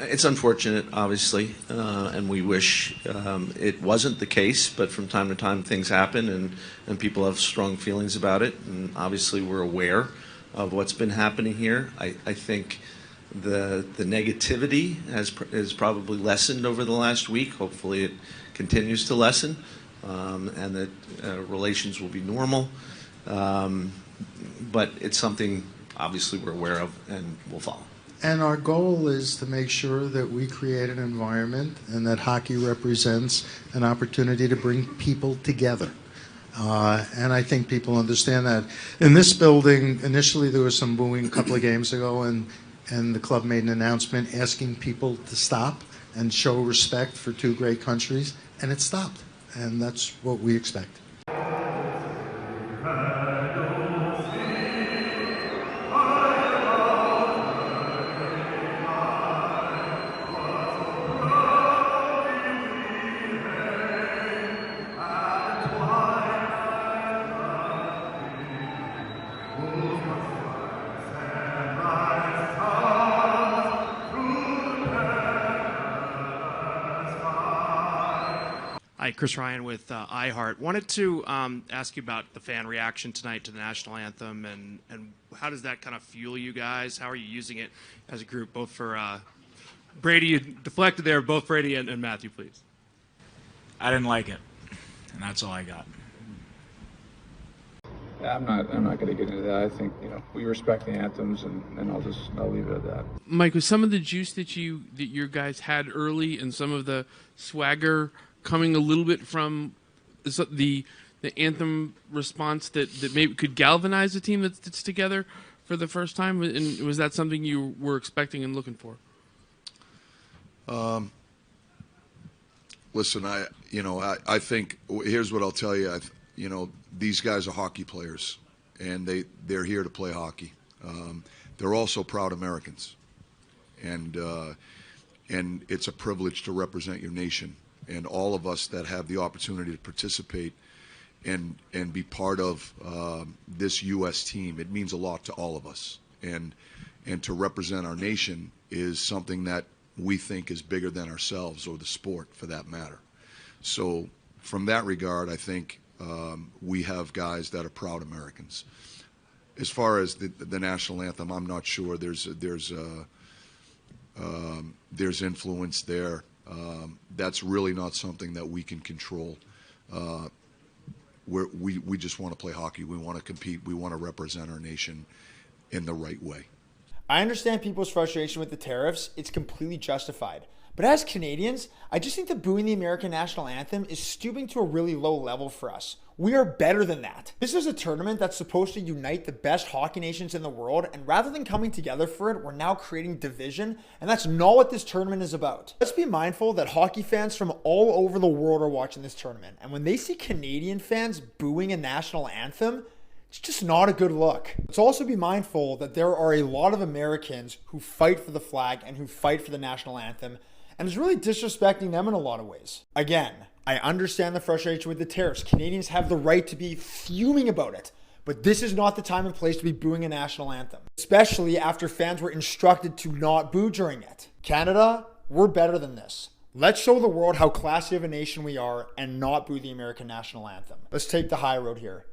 It's unfortunate, obviously, and we wish it wasn't the case, but from time to time things happen and people have strong feelings about it, and obviously we're aware of what's been happening here. I think the negativity has probably lessened over the last week. Hopefully it continues to lessen, and that relations will be normal. But it's something obviously we're aware of and will follow. And our goal is to make sure that we create an environment and that hockey represents an opportunity to bring people together. And I think people understand that. In this building, initially there was some booing a couple of games ago, and the club made an announcement asking people to stop and show respect for two great countries, and it stopped. And that's what we expect. Hi, Chris Ryan with iHeart. Wanted to ask you about the fan reaction tonight to the national anthem, and how does that kind of fuel you guys? How are you using it as a group, both for Brady, you deflected there, both Brady and Matthew, please. I didn't like it, and that's all I got. Yeah, I'm not going to get into that. I think we respect the anthems, and I'll leave it at that. Mike, was some of the juice that your guys had early and some of the swagger coming a little bit from the anthem response that maybe could galvanize a team that's together for the first time? And was that something you were expecting and looking for? Listen, I think here's what I'll tell you. These guys are hockey players, and they're here to play hockey. They're also proud Americans, and it's a privilege to represent your nation. And all of us that have the opportunity to participate and be part of this U.S. team, it means a lot to all of us. And to represent our nation is something that we think is bigger than ourselves or the sport, for that matter. So from that regard, I think we have guys that are proud Americans. As far as the national anthem, I'm not sure. There's influence there. That's really not something that we can control. We just want to play hockey. We want to compete. We want to represent our nation in the right way. I understand people's frustration with the tariffs. It's completely justified. But as Canadians, I just think that booing the American national anthem is stooping to a really low level for us. We are better than that. This is a tournament that's supposed to unite the best hockey nations in the world, and rather than coming together for it, we're now creating division, and that's not what this tournament is about. Let's be mindful that hockey fans from all over the world are watching this tournament, and when they see Canadian fans booing a national anthem, it's just not a good look. Let's also be mindful that there are a lot of Americans who fight for the flag and who fight for the national anthem, and it's really disrespecting them in a lot of ways. Again, I understand the frustration with the tariffs. Canadians have the right to be fuming about it, but this is not the time and place to be booing a national anthem, especially after fans were instructed to not boo during it. Canada, we're better than this. Let's show the world how classy of a nation we are and not boo the American national anthem. Let's take the high road here.